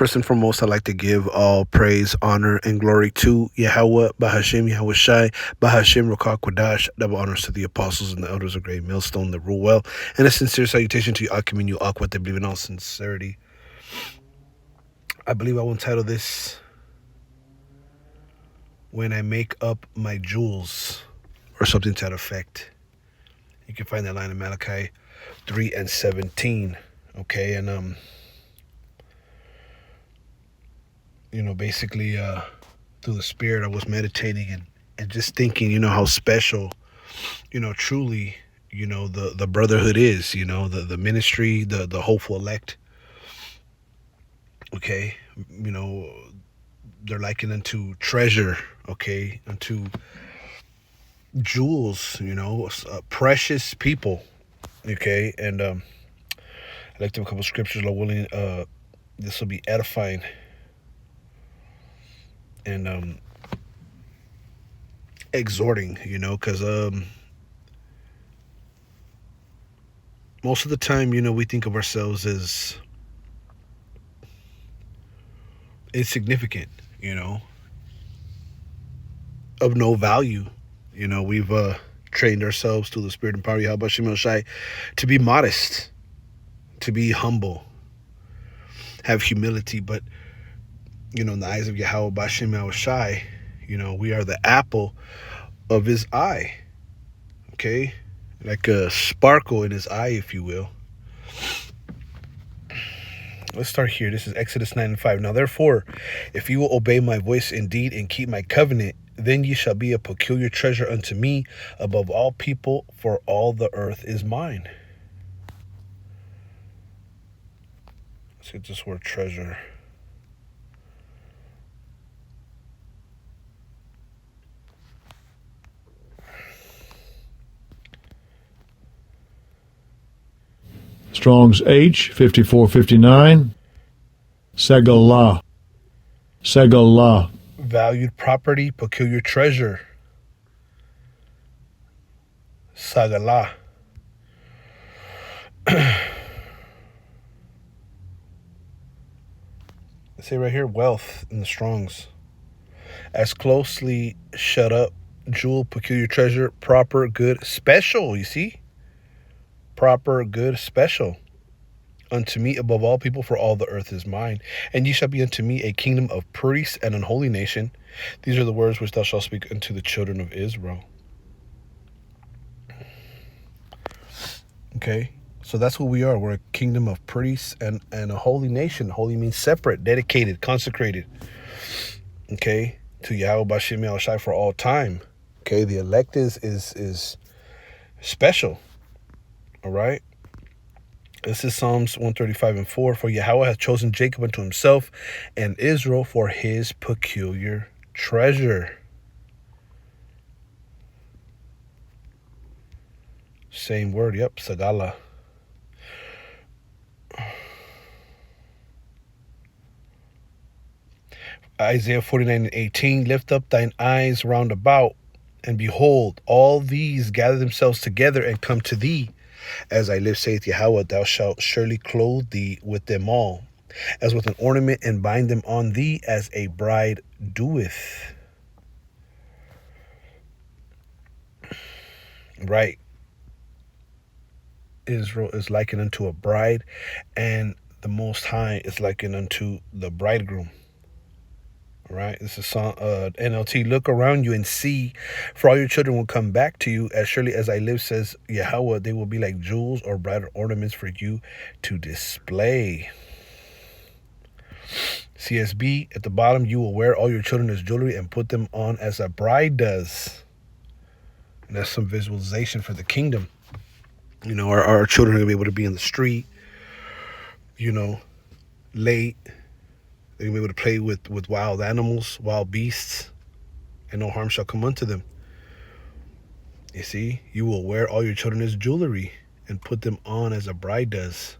First and foremost, I'd like to give all praise, honor, and glory to Yahweh, Bahashim, Yahweh Shai, Bahashim, Rakah Kwadash. Double honors to the apostles and the elders of Great Millstone that rule well. And a sincere salutation to you, Akim and you, Ak, what they believe in all sincerity. I believe I will entitle this, When I Make Up My Jewels, or something to that effect. You can find that line in Malachi 3 and 17. Okay, and basically through the Spirit I was meditating and just thinking, how special, truly, the brotherhood is, the ministry, the hopeful elect. Okay, they're likened unto treasure, okay, unto jewels, precious people, okay, and I like to a couple scriptures, Lord willing, this will be edifying, and exhorting, because most of the time, we think of ourselves as insignificant, of no value. We've trained ourselves through the Spirit and power of Yahweh Shemel Shai to be modest, to be humble, have humility. But, in the eyes of Yahweh Bashim Shai, we are the apple of his eye. Okay? Like a sparkle in his eye, if you will. Let's start here. This is Exodus 9 and 5. Now, therefore, if you will obey my voice indeed and keep my covenant, then ye shall be a peculiar treasure unto me above all people, for all the earth is mine. Let's get this word treasure. Strong's H, 5459. Segalah. Segalah. Valued property, peculiar treasure. Sagalah. Say right here, wealth in the Strongs. As closely shut up, jewel, peculiar treasure, proper, good, special, you see? Proper, good, special. Unto me above all people, for all the earth is mine. And ye shall be unto me a kingdom of priests and an holy nation. These are the words which thou shalt speak unto the children of Israel. Okay, so that's who we are. We're a kingdom of priests and a holy nation. Holy means separate, dedicated, consecrated. Okay, to Yahweh Bashim Yahushai for all time. Okay, the elect is special. All right. This is Psalms 135 and 4. For Yahweh hath chosen Jacob unto himself, and Israel for his peculiar treasure. Same word, yep, Sagala. Isaiah 49 and 18. Lift up thine eyes round about, and behold, all these gather themselves together and come to thee. As I live, saith Yahweh, thou shalt surely clothe thee with them all, as with an ornament, and bind them on thee as a bride doeth. Right. Israel is likened unto a bride, and the Most High is likened unto the bridegroom. All right, this is NLT. Look around you and see, for all your children will come back to you. As surely as I live, says Yahweh, they will be like jewels or brighter ornaments for you to display. CSB, at the bottom, you will wear all your children as jewelry and put them on as a bride does. And that's some visualization for the kingdom. Our children are going to be able to be in the street, late. They're going to be able to play with wild animals, wild beasts, and no harm shall come unto them. You see, you will wear all your children as jewelry and put them on as a bride does.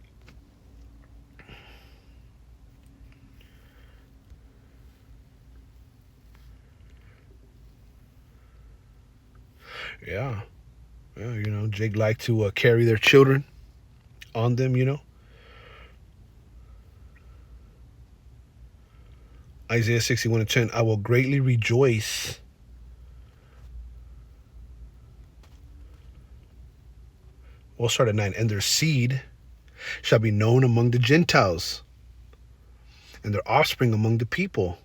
Yeah. Jake liked to carry their children on them, Isaiah 61:10. I will greatly rejoice. We'll start at 9. And their seed shall be known among the Gentiles, and their offspring among the people.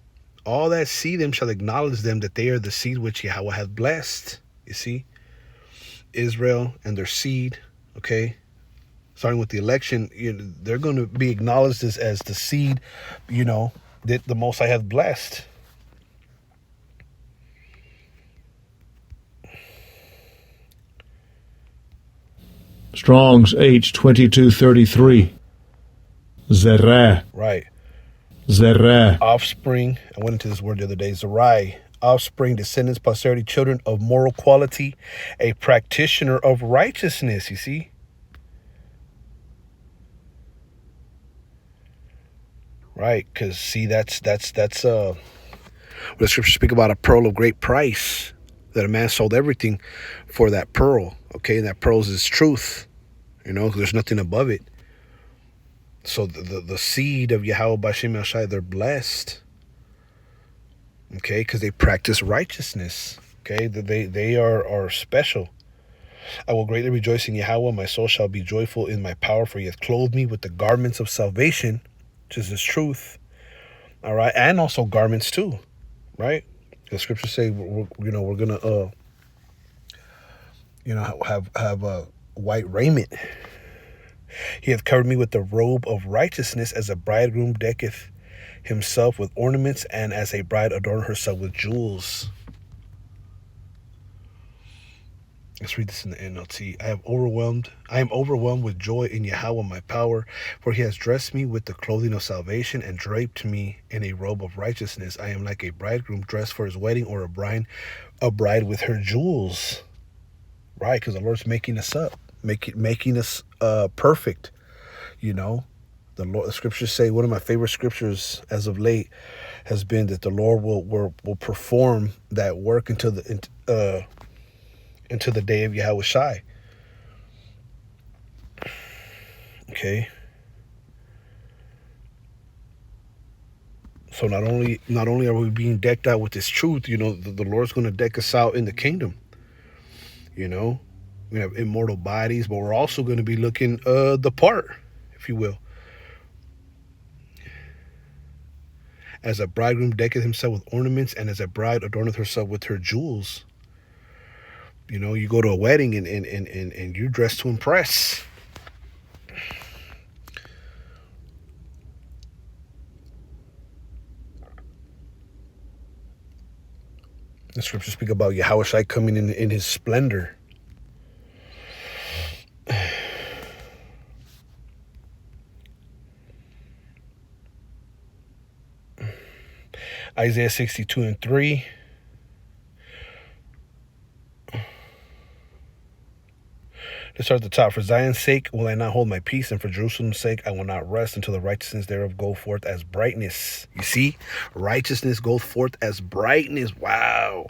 All that see them shall acknowledge them, that they are the seed which Yahweh hath blessed. You see? Israel and their seed, okay? Starting with the election, they're going to be acknowledged as the seed, that the Most High hath blessed. Strong's H2233. Zerah. Right. Zerah. Offspring. I went into this word the other day. Zerai. Offspring, descendants, posterity, children of moral quality, a practitioner of righteousness. You see? Right, because see, that's where the scriptures speak about a pearl of great price, that a man sold everything for that pearl. Okay, and that pearl is his truth. There's nothing above it. So the seed of Yahweh B'Shem El Shai, they're blessed. Okay, because they practice righteousness. Okay, they are special. I will greatly rejoice in Yahweh. My soul shall be joyful in my power, for he hath clothed me with the garments of salvation, which is his truth. All right, and also garments too, right? The scriptures say we're gonna have a white raiment. He hath covered me with the robe of righteousness, as a bridegroom decketh himself with ornaments, and as a bride adorneth herself with jewels. Let's read this in the NLT. I am overwhelmed with joy in Yahweh my power, for he has dressed me with the clothing of salvation and draped me in a robe of righteousness. I am like a bridegroom dressed for his wedding, or a bride with her jewels. Right, because the Lord's making us up, making us perfect. The scriptures say, one of my favorite scriptures as of late has been that the Lord will perform that work until the day of Yahweh Shai. Okay. So not only are we being decked out with this truth, the Lord's going to deck us out in the kingdom. We have immortal bodies, but we're also going to be looking the part, if you will. As a bridegroom decketh himself with ornaments, and as a bride adorneth herself with her jewels. You go to a wedding and you're dressed to impress. The scriptures speak about Yahweh Shai coming in his splendor. Isaiah 62:3. Let's start at the top. For Zion's sake will I not hold my peace, and for Jerusalem's sake I will not rest until the righteousness thereof go forth as brightness. You see? Righteousness goes forth as brightness. Wow.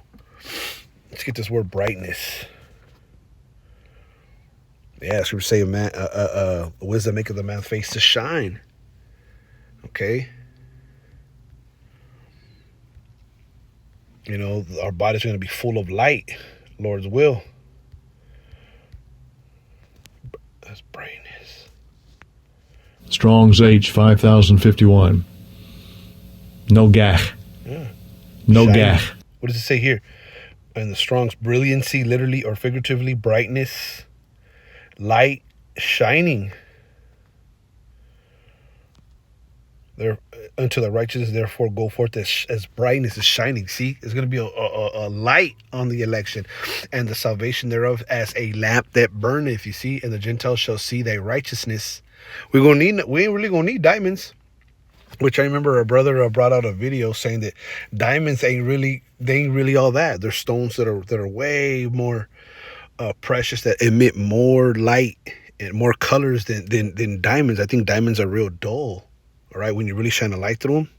Let's get this word brightness. Yeah, scripture say wisdom maketh a man's face to shine. Okay? Our bodies are going to be full of light. Lord's will. That's brightness. Strong's H5051. No gach. Yeah. No Shining. gach. What does it say here? And the Strong's brilliancy, literally or figuratively, brightness, light, shining. There unto the righteous, therefore go forth as brightness is shining. See, there's going to be a light on the election, and the salvation thereof as a lamp that burneth. You see, and the Gentiles shall see thy righteousness. We ain't really gonna need diamonds. Which I remember a brother brought out a video saying that diamonds ain't really all that. They're stones that are way more precious, that emit more light and more colors than diamonds. I think diamonds are real dull. All right, when you really shine a light through them.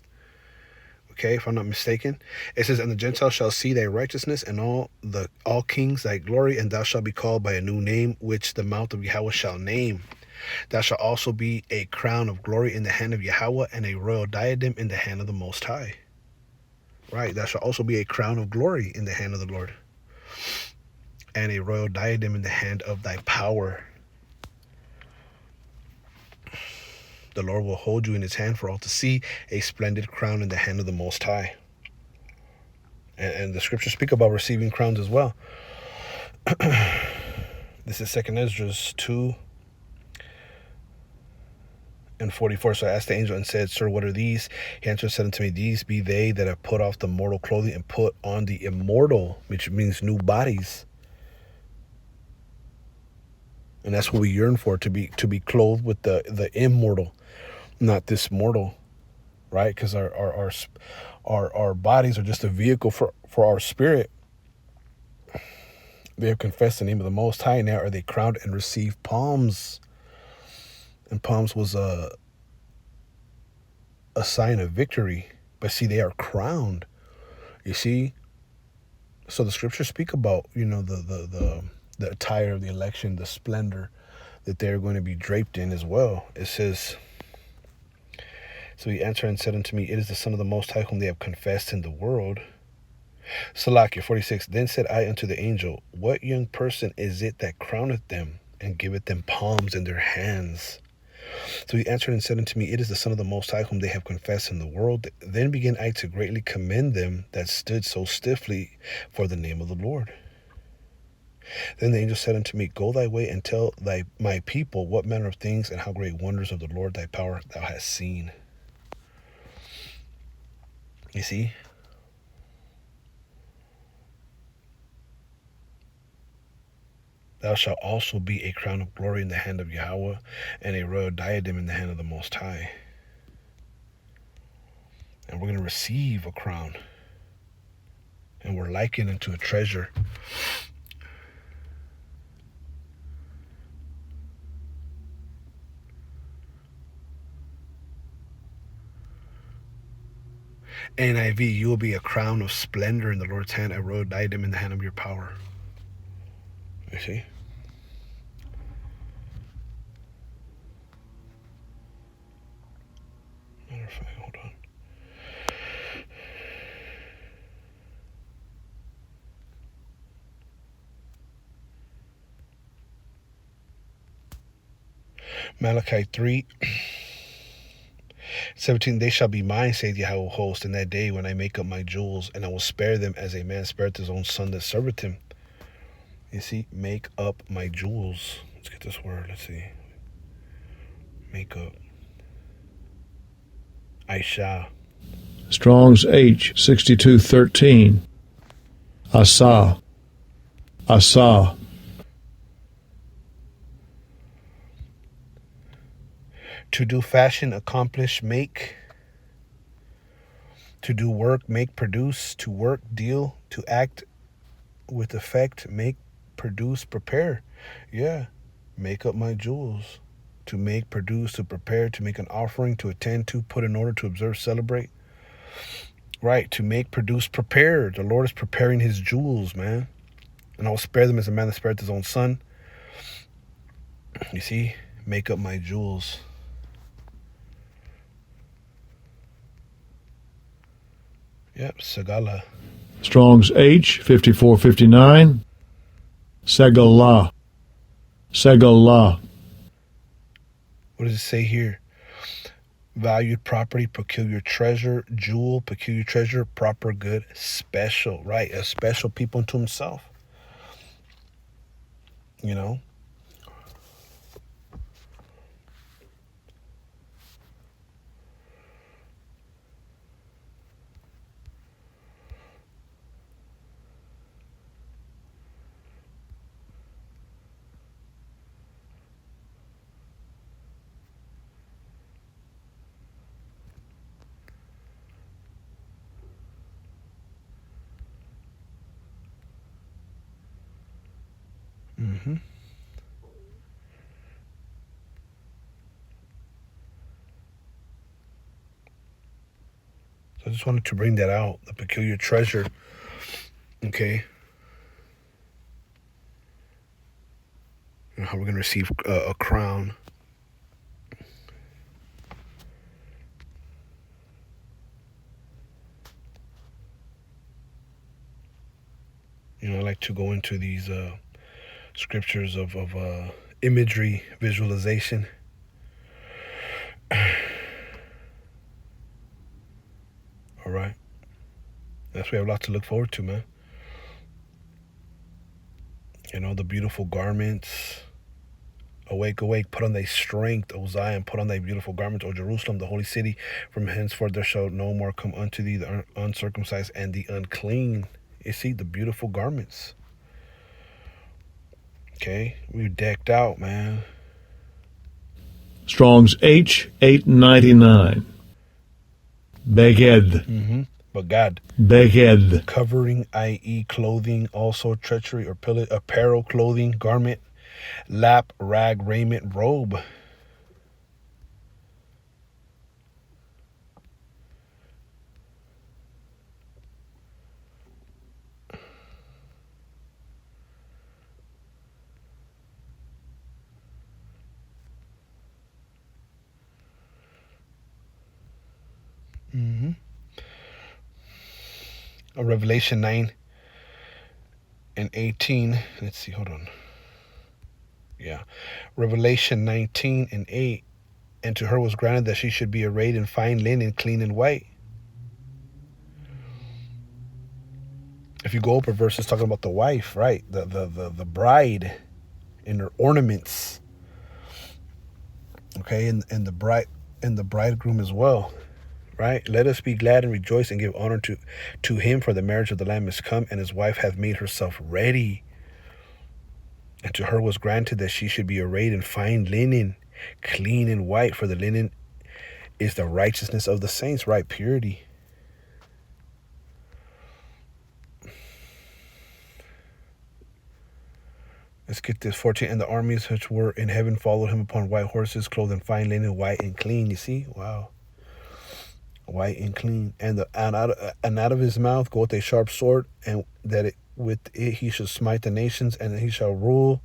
Okay, if I'm not mistaken, it says, "And the Gentiles shall see thy righteousness, and all kings thy glory, and thou shalt be called by a new name, which the mouth of Yahweh shall name. Thou shalt also be a crown of glory in the hand of Yahweh, and a royal diadem in the hand of the Most High." Right, that shall also be a crown of glory in the hand of the Lord, and a royal diadem in the hand of thy power. The Lord will hold you in his hand for all to see, a splendid crown in the hand of the Most High. And the scriptures speak about receiving crowns as well. This is 2 Ezra 2 and 44. So I asked the angel and said, Sir, what are these? He answered and said unto me, These be they that have put off the mortal clothing and put on the immortal, which means new bodies. And that's what we yearn for, to be clothed with the immortal, not this mortal, right? Because our bodies are just a vehicle for our spirit. They have confessed the name of the Most High. Now are they crowned and receive palms. And palms was a sign of victory. But see, they are crowned. You see? So the scriptures speak about, the attire of the election, the splendor that they're going to be draped in as well. It says, so he answered and said unto me, It is the Son of the Most High whom they have confessed in the world. Salakia 46. Then said I unto the angel, What young person is it that crowneth them and giveth them palms in their hands? So he answered and said unto me, It is the Son of the Most High whom they have confessed in the world. Then began I to greatly commend them that stood so stiffly for the name of the Lord. Then the angel said unto me, Go thy way and tell my people what manner of things and how great wonders of the Lord thy power thou hast seen. You see? Thou shalt also be a crown of glory in the hand of Yahweh, and a royal diadem in the hand of the Most High. And we're going to receive a crown. And we're likened unto a treasure. NIV, you will be a crown of splendor in the Lord's hand, a royal diadem in the hand of your power. You see? Matter of fact, hold on. Malachi 3:17, they shall be mine, saith Yahweh of hosts, in that day when I make up my jewels, and I will spare them as a man spareth his own son that serveth him. You see, make up my jewels. Let's get this word. Let's see. Make up. I shall. Strong's H 6213. Asa. Asa. To do, fashion, accomplish, make. To do work, make, produce. To work, deal. To act with effect, make, produce, prepare. Yeah. Make up my jewels. To make, produce, to prepare, to make an offering, to attend to, put in order, to observe, celebrate. Right. To make, produce, prepare. The Lord is preparing his jewels, man. And I will spare them as a man that spared his own son. You see? Make up my jewels. Yep, Segala. Strong's H 5459. Segala. Segala. What does it say here? Valued property, peculiar treasure, jewel, peculiar treasure, proper good, special, right? A special people unto himself. You know? Mm-hmm. So I just wanted to bring that out, the peculiar treasure. Okay. And how we're going to receive a crown. I like to go into these scriptures of imagery, visualization. All right. That's we have a lot to look forward to, man. The beautiful garments. Awake, awake, put on thy strength, O Zion, put on thy beautiful garments, O Jerusalem, the holy city. From henceforth there shall no more come unto thee the uncircumcised and the unclean. You see, the beautiful garments. Okay, we're decked out, man. Strong's H 899. Beged. But God, Beged. covering, i.e., clothing, also treachery or apparel, clothing, garment, lap, rag, raiment, robe. Revelation 9 and 18. Let's see, hold on. Yeah. Revelation 19 and 8. And to her was granted that she should be arrayed in fine linen, clean and white. If you go up a verse, it's talking about the wife, right? The bride in her ornaments. Okay, and the bride and the bridegroom as well. Right? Let us be glad and rejoice and give honor to him, for the marriage of the Lamb is come, and his wife hath made herself ready. And to her was granted that she should be arrayed in fine linen, clean and white, for the linen is the righteousness of the saints, right? Purity. Let's get this. 14. And the armies which were in heaven followed him upon white horses, clothed in fine linen, white and clean. You see? Wow. White and clean. And out of his mouth goeth a sharp sword, and that with it he shall smite the nations, and he shall rule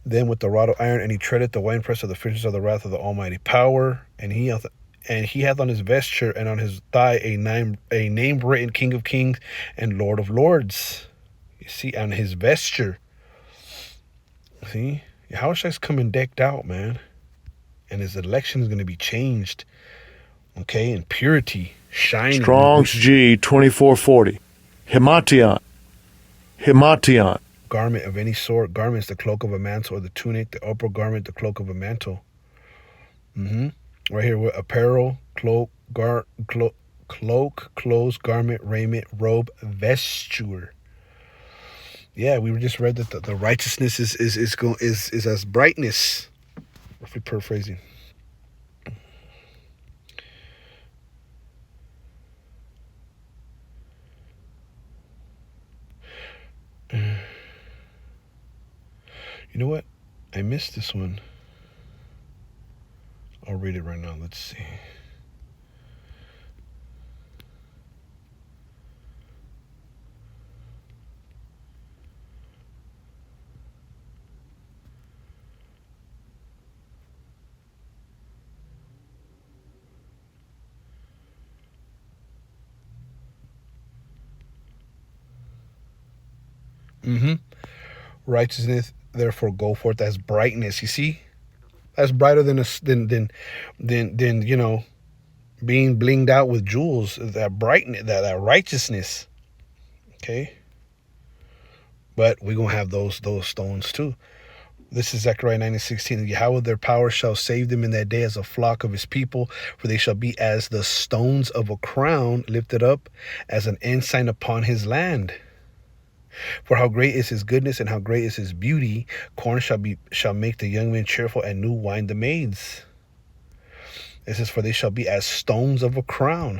them with the rod of iron, and he treadeth the winepress of the fierceness of the wrath of the Almighty power. And he hath on his vesture and on his thigh a name written, King of Kings and Lord of Lords. You see, on his vesture. See, Yahushua's coming decked out, man, and his election is going to be changed. Okay, in purity, shining. Strong's G 2440. Himation. Himation. Garment of any sort. Garments, the cloak of a mantle, or the tunic, the upper garment, the cloak of a mantle. Right here, with apparel, cloak, clothes, garment, raiment, robe, vesture. Yeah, we just read that the righteousness is as brightness. Roughly paraphrasing. You know what? I missed this one. I'll read it right now. Let's see. Righteousness, therefore, go forth as brightness. You see, that's brighter than being blinged out with jewels. That brightness, that righteousness. Okay, but we're gonna have those stones too. This is Zechariah 9:16. Yahweh their power shall save them in that day as a flock of his people, for they shall be as the stones of a crown lifted up as an ensign upon his land. For how great is his goodness and how great is his beauty. Corn shall make the young men cheerful, and new wine the maids. It says, for they shall be as stones of a crown.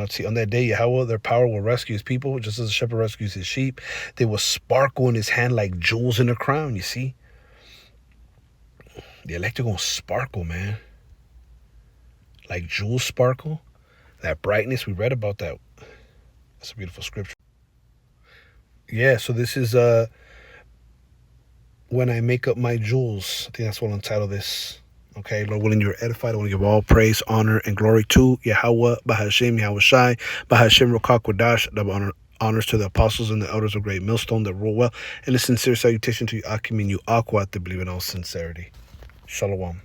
See, on that day, Yahweh, their power will rescue his people, just as a shepherd rescues his sheep. They will sparkle in his hand like jewels in a crown, you see. The elect are going to sparkle, man. Like jewels sparkle. That brightness, we read about that. That's a beautiful scripture. Yeah, so this is when I make up my jewels. I think that's what I'll entitle this Okay, Lord willing, you're edified. I want to give all praise, honor, and glory to Yahweh, Bahashem, Yahweh Shai, Bahashem Rokak Wadash, the honors to the apostles and the elders of Great Millstone that rule well, and a sincere salutation to you, Akim and you, Aqua, to believe in all sincerity. Shalom.